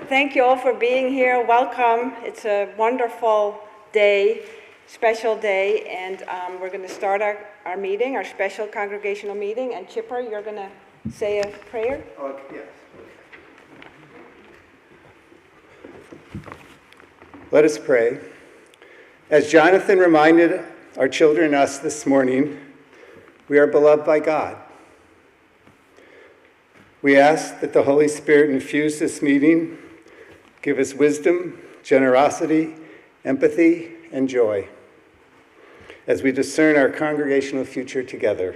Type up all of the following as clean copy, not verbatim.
Thank you all for being here. Welcome. It's a wonderful day, special day, and we're going to start our meeting, our special congregational meeting. And Chipper, you're going to say a prayer? Oh, yes. Let us pray. As Jonathan reminded our children and us this morning, we are beloved by God. We ask that the Holy Spirit infuse this meeting, give us wisdom, generosity, empathy, and joy as we discern our congregational future together.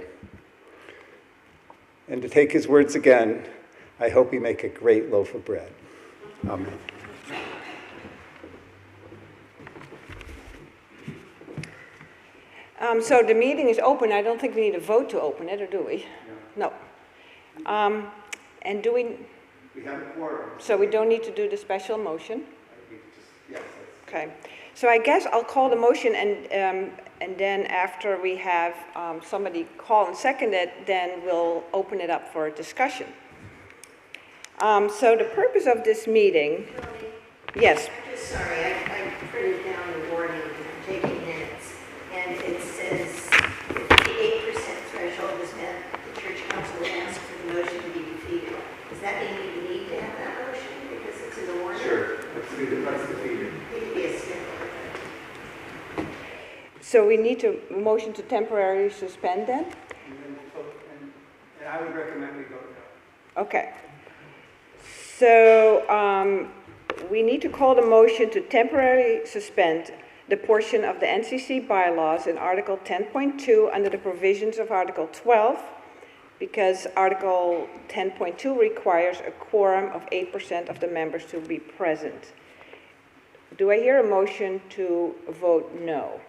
And to take his words again, I hope we make a great loaf of bread. Amen. So the meeting is open. I don't think we need a vote to open it, or do we? No. And do we? We have a quorum. So we don't need to do the special motion? Yes. Okay. So I guess I'll call the motion, and then after we have somebody call and second it, then we'll open it up for discussion. So the purpose of this meeting, yes. I'm just sorry, I printed down the warning, I'm taking minutes, and it says if the 8% threshold is met, the church council will ask for the motion to be defeated. Does that mean we need to have that motion because it's in the warning? Sure. Let's defeat it. It could be a simple. So we need to motion to temporarily suspend then? And I would recommend we go no. Okay. So we need to call the motion to temporarily suspend the portion of the NCC bylaws in Article 10.2 under the provisions of Article 12, because Article 10.2 requires a quorum of 8% of the members to be present. Do I hear a motion to vote no?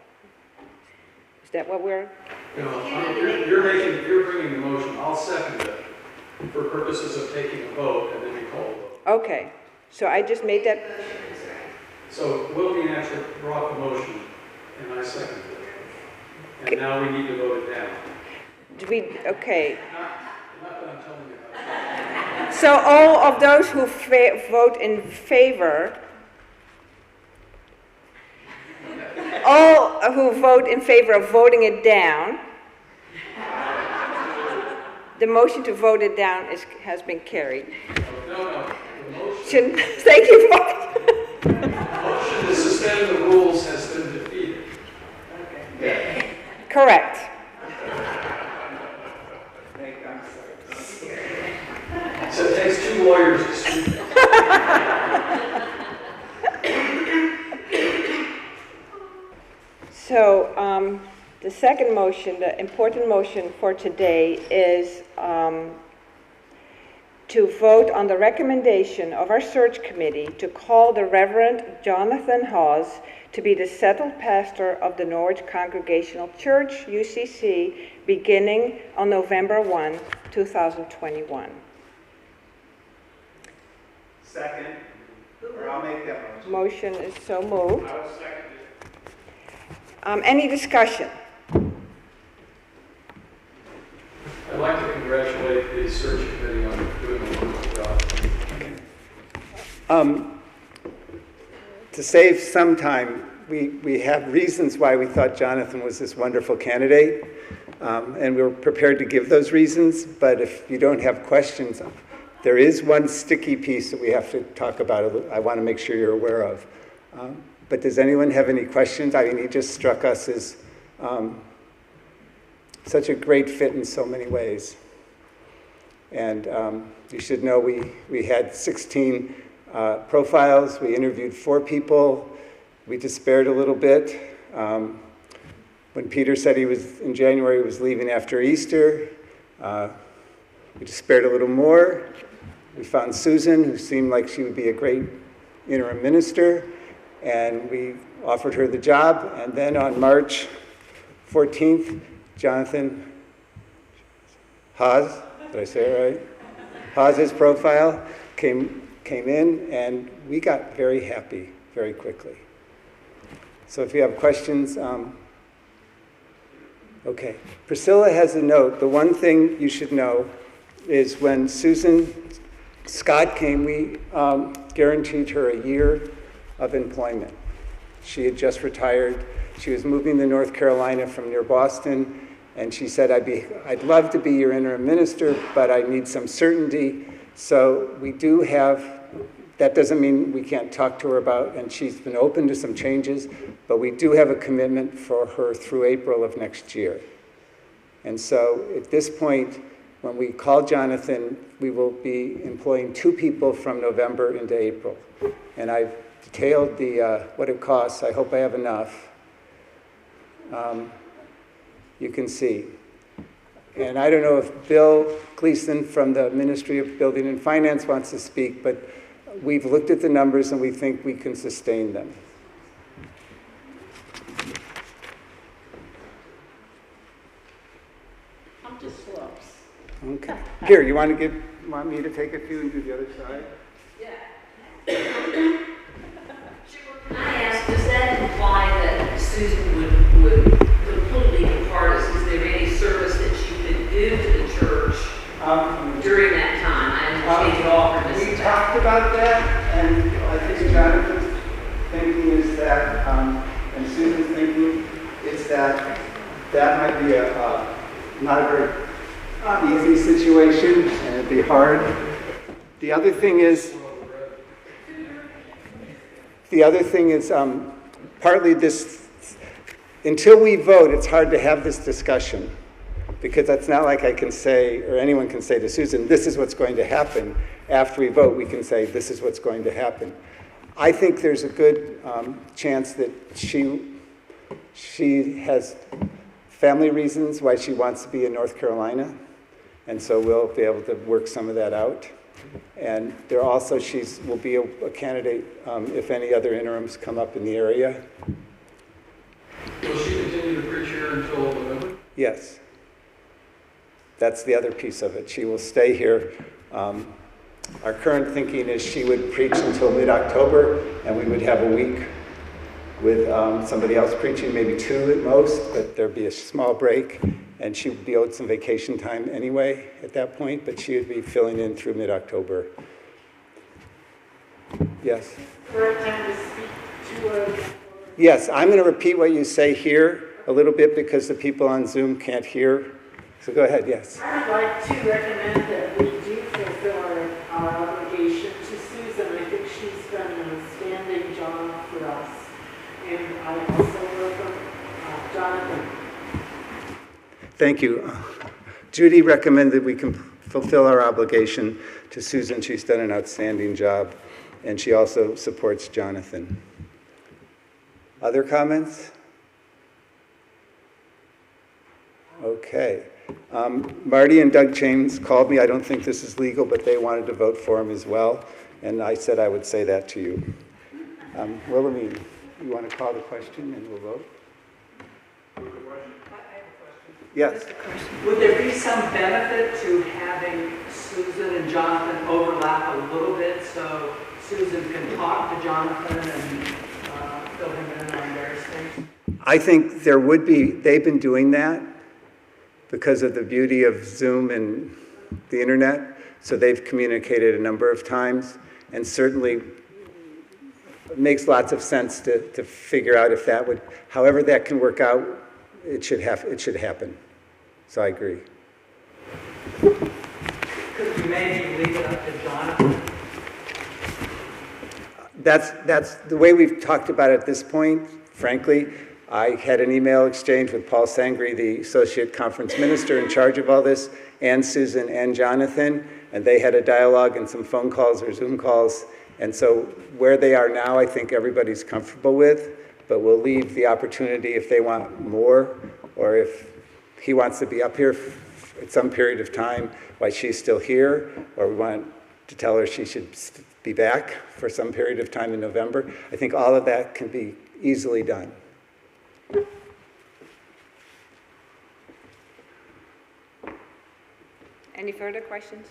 Is that what we're? No, you're bringing the motion. I'll second it for purposes of taking a vote, and then we call a vote. Okay, so I just made that. So Wilkie actually brought the motion, and I seconded it. And now we need to vote it down. Do we? Okay. Not that I'm telling you about it. So all of those who vote in favor. All who vote in favor of voting it down, the motion to vote it down has been carried. No. The motion, Thank you for the motion to suspend the rules has been defeated. Yeah. Correct. I'm sorry. So it takes two lawyers to speak. So the second motion, the important motion for today, is to vote on the recommendation of our search committee to call the Reverend Jonathan Hauze to be the settled pastor of the Norwich Congregational Church, UCC, beginning on November 1, 2021. Second, or I'll make that motion. Motion is so moved. I will second it. Any discussion? I'd like to congratulate the search committee on doing a wonderful job. To save some time, we have reasons why we thought Jonathan was this wonderful candidate, and we were prepared to give those reasons, but if you don't have questions, there is one sticky piece that we have to talk about. I want to make sure you're aware of. But does anyone have any questions? I mean, he just struck us as such a great fit in so many ways. And you should know we had 16 profiles. We interviewed 4 people. We despaired a little bit. When Peter said he was, in January, he was leaving after Easter, we despaired a little more. We found Susan, who seemed like she would be a great interim minister, and we offered her the job. And then on March 14th, Jonathan Hauze, did I say it right? Hauze's profile came in, and we got very happy very quickly. So if you have questions, okay. Priscilla has a note. The one thing you should know is when Susan Scott came, we guaranteed her a year of employment. She had just retired. She was moving to North Carolina from near Boston, and she said, I'd love to be your interim minister, but I need some certainty. So we do have, that doesn't mean we can't talk to her about, and she's been open to some changes, but we do have a commitment for her through April of next year. And so at this point, when we call Jonathan, we will be employing 2 people from November into April. And I've detailed what it costs. I hope I have enough. You can see. And I don't know if Bill Gleason from the Ministry of Building and Finance wants to speak, but we've looked at the numbers and we think we can sustain them. I'm just slopes. Okay. Here, you want me to take a few and do the other side? Yeah. Can I ask, does that imply that Susan would completely depart us? Is there any service that she could do to the church during that time? I understand you offered this. We talked about that, and I think Jonathan's thinking is that, and Susan's thinking is that might be not a very easy situation, and it'd be hard. The other thing is, partly this, until we vote, it's hard to have this discussion, because that's not like I can say, or anyone can say to Susan, this is what's going to happen. After we vote, we can say, this is what's going to happen. I think there's a good chance that she has family reasons why she wants to be in North Carolina, and so we'll be able to work some of that out. And there also, will be a candidate if any other interims come up in the area. Will she continue to preach here until November? Yes. That's the other piece of it. She will stay here. Our current thinking is she would preach until mid-October, and we would have a week with somebody else preaching, maybe 2 at most, but there'd be a small break, and she would be owed some vacation time anyway at that point, but she would be filling in through mid-October. Yes? Correct time to speak to Yes, I'm going to repeat what you say here a little bit because the people on Zoom can't hear. So go ahead, yes. I would like to recommend that we do fulfill our obligation to Susan. I think she's done a standing job for us. And I also welcome Jonathan. Thank you. Judy recommended we can fulfill our obligation to Susan. She's done an outstanding job, and she also supports Jonathan. Other comments? Okay. Marty and Doug James called me. I don't think this is legal, but they wanted to vote for him as well, and I said I would say that to you. Wilhelmine, you want to call the question and we'll vote? Yes. Would there be some benefit to having Susan and Jonathan overlap a little bit so Susan can talk to Jonathan and fill him in on various things? I think there would be. They've been doing that because of the beauty of Zoom and the internet. So they've communicated a number of times, and certainly it makes lots of sense to figure out if that would, however that can work out, it should happen. So I agree. Could we maybe leave it up to Jonathan? That's the way we've talked about it at this point, frankly. I had an email exchange with Paul Sangri, the Associate Conference Minister in charge of all this, and Susan and Jonathan, and they had a dialogue and some phone calls or Zoom calls. And so where they are now, I think everybody's comfortable with, but we'll leave the opportunity if they want more, or if he wants to be up here at some period of time while she's still here, or we want to tell her she should be back for some period of time in November. I think all of that can be easily done. Any further questions?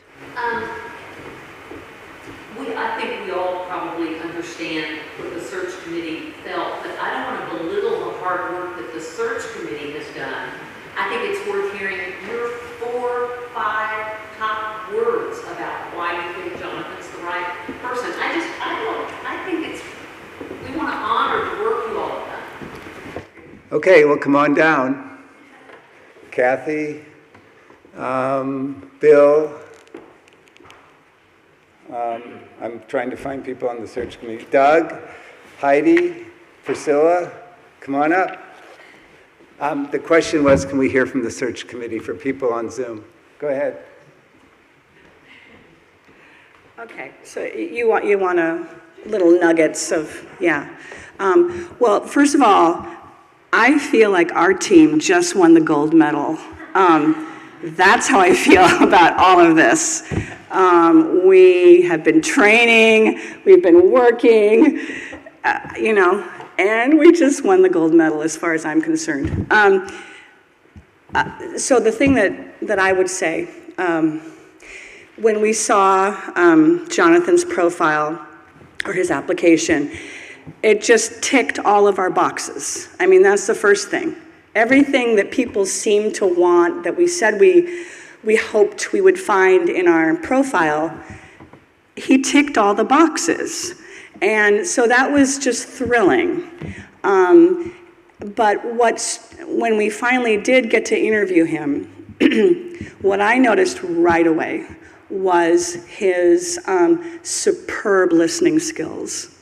I think we all probably understand what the search committee felt, but I don't want to belittle the hard work that the search committee has done. I think it's worth hearing your 4, 5 top words about why you think Jonathan Okay, well, come on down. Kathy, Bill. I'm trying to find people on the search committee. Doug, Heidi, Priscilla, come on up. The question was, can we hear from the search committee for people on Zoom? Go ahead. Okay, so you want a little nuggets of, yeah. Well, first of all, I feel like our team just won the gold medal. That's how I feel about all of this. We have been training, we've been working, and we just won the gold medal as far as I'm concerned. So the thing that I would say, when we saw Jonathan's profile or his application, it just ticked all of our boxes. I mean, that's the first thing. Everything that people seem to want, that we said we hoped we would find in our profile, he ticked all the boxes. And so that was just thrilling. But when we finally did get to interview him, what I noticed right away was his superb listening skills.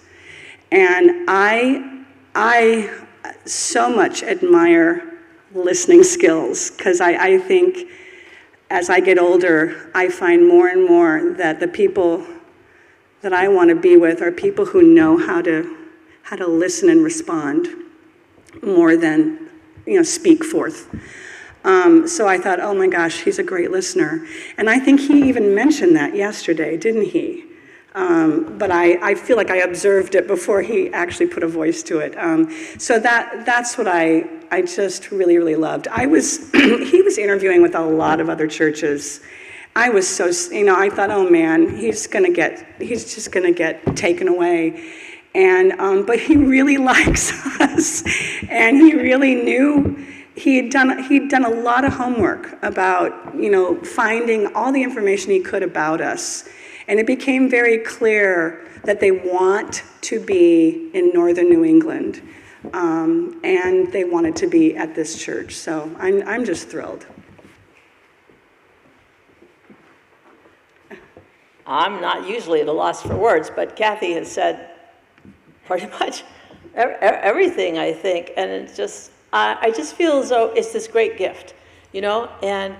And I so much admire listening skills, because I think as I get older, I find more and more that the people that I want to be with are people who know how to listen and respond more than, speak forth. So I thought, oh my gosh, he's a great listener. And I think he even mentioned that yesterday, didn't he? But I feel like I observed it before he actually put a voice to it. So that's what I just really, really loved. He was interviewing with a lot of other churches. I was so, I thought, oh man, he's just gonna get taken away. And, but he really likes us. And he really knew, he'd done a lot of homework about, finding all the information he could about us. And it became very clear that they want to be in northern New England, and they wanted to be at this church. So I'm just thrilled. I'm not usually at a loss for words, but Kathy has said pretty much everything, I think, and it's just, I just feel as though it's this great gift, and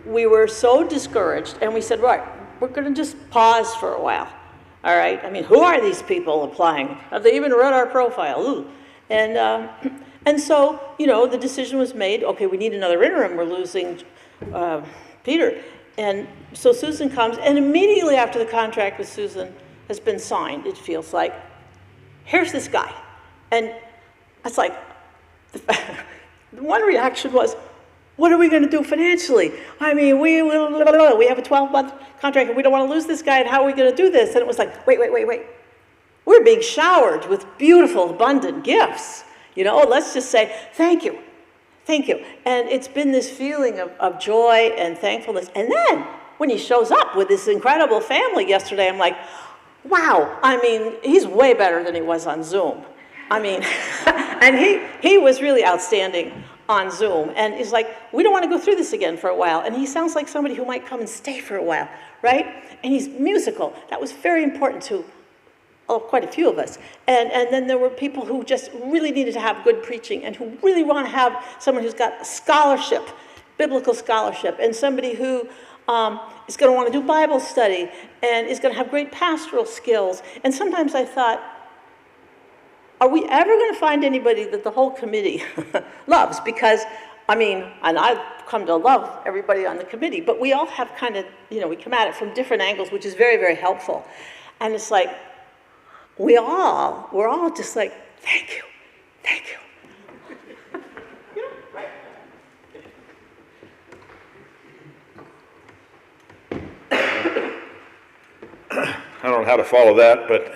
we were so discouraged, and we said, right, we're going to just pause for a while, all right? I mean, who are these people applying? Have they even read our profile? Ooh. And so, the decision was made, okay, we need another interim, we're losing Peter. And so Susan comes, and immediately after the contract with Susan has been signed, it feels like, here's this guy. And it's like, the one reaction was, what are we going to do financially? I mean, we have a 12-month contract, and we don't want to lose this guy, and how are we going to do this? And it was like, wait. We're being showered with beautiful, abundant gifts. Let's just say, thank you. And it's been this feeling of joy and thankfulness. And then, when he shows up with this incredible family yesterday, I'm like, wow, I mean, he's way better than he was on Zoom. I mean, and he was really outstanding on Zoom. And he's like, we don't want to go through this again for a while. And he sounds like somebody who might come and stay for a while, right? And he's musical. That was very important to quite a few of us. And then there were people who just really needed to have good preaching and who really want to have someone who's got scholarship, biblical scholarship, and somebody who is going to want to do Bible study and is going to have great pastoral skills. And sometimes I thought, are we ever going to find anybody that the whole committee loves? Because, and I've come to love everybody on the committee, but we all have kind of, we come at it from different angles, which is very, very helpful. And it's like, we're all just like, thank you. Right. I don't know how to follow that, but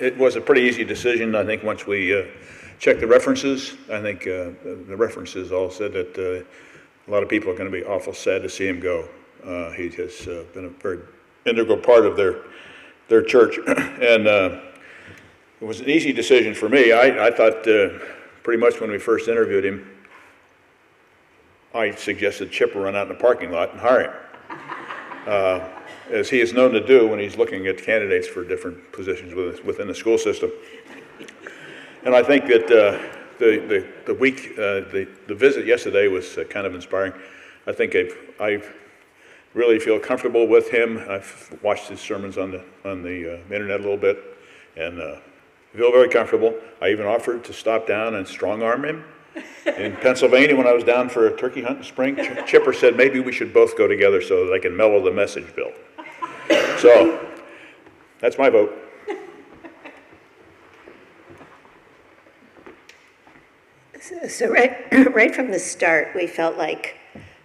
it was a pretty easy decision, I think, once we checked the references. I think the references all said that a lot of people are going to be awful sad to see him go. He has been a very integral part of their church, and it was an easy decision for me. I thought pretty much when we first interviewed him, I suggested Chip run out in the parking lot and hire him, as he is known to do when he's looking at candidates for different positions within the school system. And I think that the visit yesterday was kind of inspiring. I think I really feel comfortable with him. I've watched his sermons on the internet a little bit, and feel very comfortable. I even offered to stop down and strong-arm him in Pennsylvania when I was down for a turkey hunt in spring. Chipper said maybe we should both go together so that I can mellow the message, Bill. So that's my vote. So right from the start, we felt like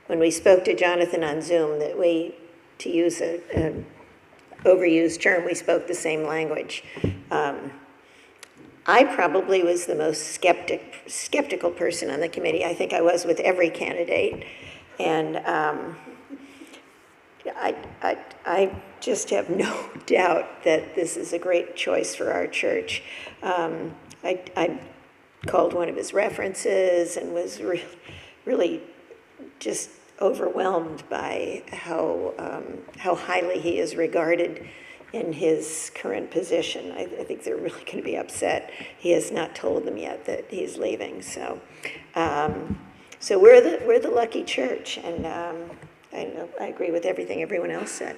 when we spoke to Jonathan on Zoom that we, to use an overused term, we spoke the same language. I probably was the most skeptical person on the committee. I think I was with every candidate. And I just have no doubt that this is a great choice for our church. I called one of his references and was really just overwhelmed by how highly he is regarded in his current position. I think they're really going to be upset. He has not told them yet that he's leaving. So we're the lucky church, and I agree with everything everyone else said.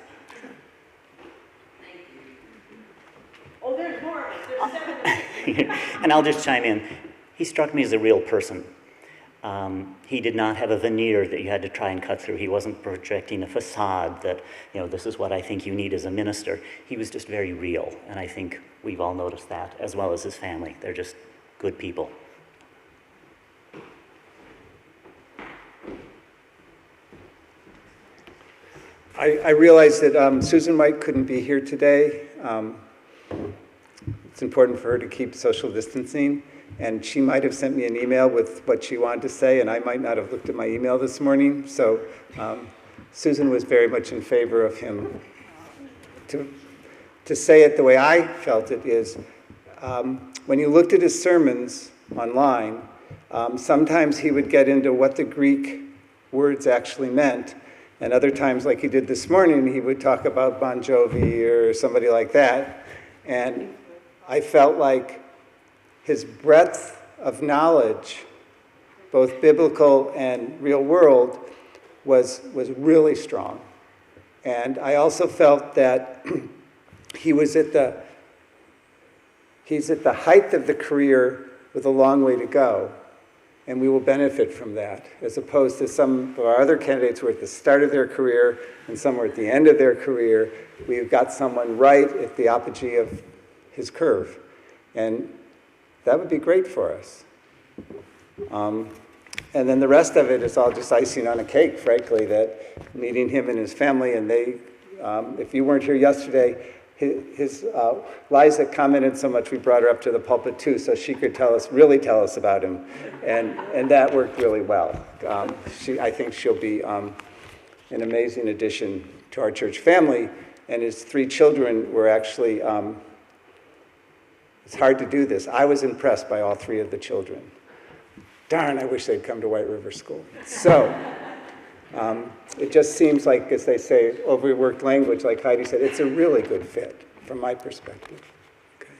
Oh, there's more. There's 7. And I'll just chime in. He struck me as a real person. He did not have a veneer that you had to try and cut through. He wasn't projecting a facade that, this is what I think you need as a minister. He was just very real, and I think we've all noticed that, as well as his family. They're just good people. I realize that Susan White couldn't be here today. It's important for her to keep social distancing. And she might have sent me an email with what she wanted to say, and I might not have looked at my email this morning. So Susan was very much in favor of him. To say it the way I felt it is, when you looked at his sermons online, sometimes he would get into what the Greek words actually meant, and other times, like he did this morning, he would talk about Bon Jovi or somebody like that. And I felt like his breadth of knowledge, both biblical and real world, was really strong. And I also felt that he's at the height of the career with a long way to go. And we will benefit from that, as opposed to some of our other candidates who are at the start of their career and some are at the end of their career. We've got someone right at the apogee of his curve. And that would be great for us. And then the rest of it is all just icing on a cake, frankly, that meeting him and his family, and they, if you weren't here yesterday, Liza commented so much we brought her up to the pulpit too, so she could really tell us about him, and that worked really well. I think she'll be an amazing addition to our church family, and his 3 children were actually, it's hard to do this. I was impressed by all 3 of the children. Darn, I wish they'd come to White River School. So it just seems like, as they say, overworked language, like Heidi said, it's a really good fit from my perspective. Okay.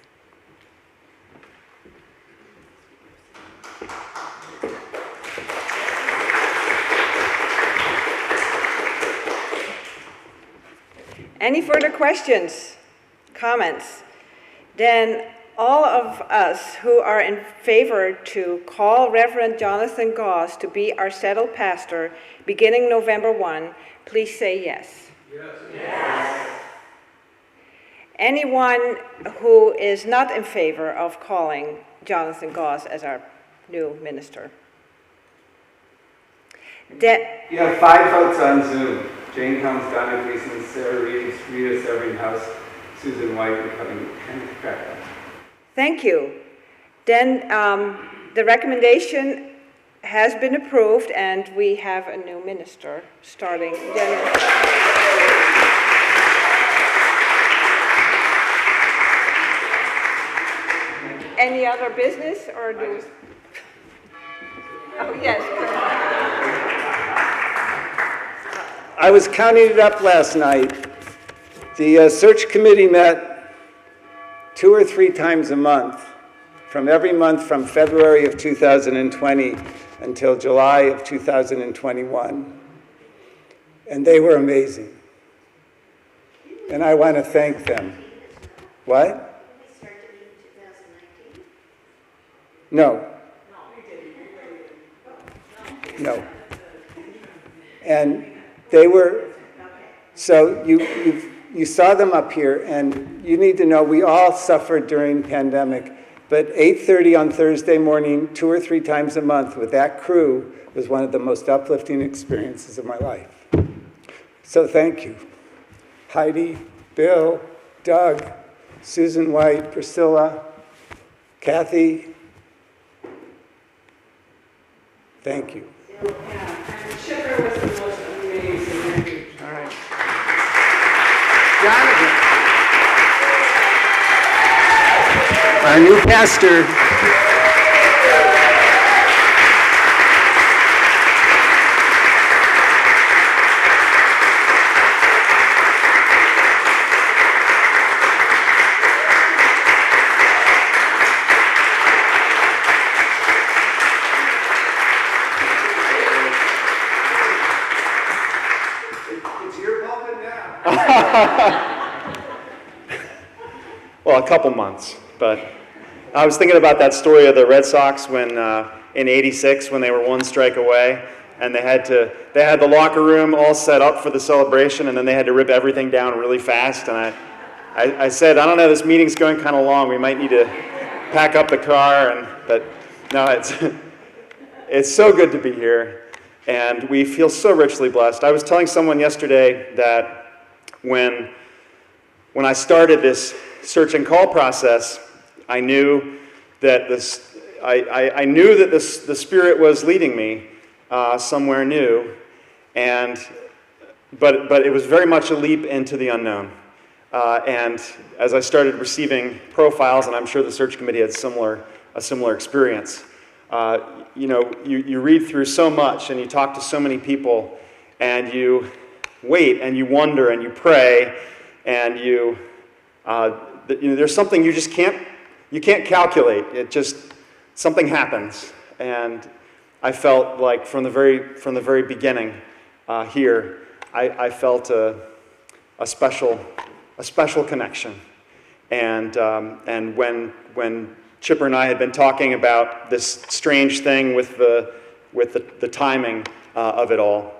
Any further questions, comments? Then all of us who are in favor to call Reverend Jonathan Hauze to be our settled pastor beginning November 1, please say yes. Yes. Yes. Anyone who is not in favor of calling Jonathan Hauze as our new minister? You have 5 votes on Zoom. Jane Helms, Donna Gleason, Sarah Reeves, Rita Severinhouse, Susan White, and Kenneth Crackle. Thank you. Then the recommendation has been approved, and we have a new minister starting January. Any other business, or do Oh, yes. I was counting it up last night. The search committee met 2 or 3 times a month, from every month from February of 2020 until July of 2021. And they were amazing. And I want to thank them. What? We started in 2019. No. No. And they were, so you saw them up here, and you need to know we all suffered during pandemic, but 8:30 on Thursday morning, 2 or 3 times a month with that crew was one of the most uplifting experiences of my life. So thank you. Heidi, Bill, Doug, Susan White, Priscilla, Kathy, thank you. Yeah, and Chipper was the most amazing. All right. Jonathan, our new pastor. Well, a couple months, but I was thinking about that story of the Red Sox when in '86 when they were 1 strike away, and they had the locker room all set up for the celebration, and then they had to rip everything down really fast. And I said, I don't know, this meeting's going kind of long. We might need to pack up the car. But no, it's so good to be here, and we feel so richly blessed. I was telling someone yesterday that when I started this search and call process, I knew that I knew that the Spirit was leading me somewhere new, but it was very much a leap into the unknown. And as I started receiving profiles, and I'm sure the search committee had a similar experience, you read through so much and you talk to so many people, and you wait and you wonder and you pray, and there's something you just can't calculate. It just, something happens. And I felt like from the very beginning here, I felt a special connection. And when Chipper and I had been talking about this strange thing with the timing of it all,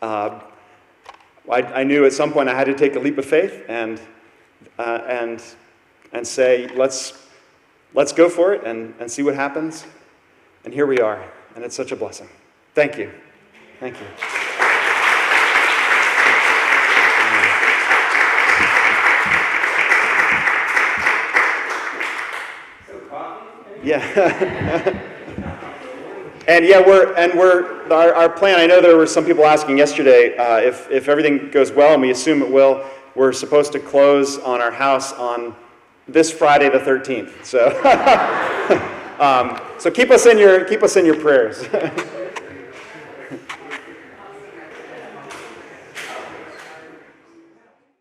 I knew at some point I had to take a leap of faith and say, let's go for it and see what happens. And here we are, and it's such a blessing. Thank you. Thank you. Yeah. And yeah, our plan, I know there were some people asking yesterday if everything goes well, and we assume it will, we're supposed to close on our house on this Friday the 13th. So, so keep us in your prayers.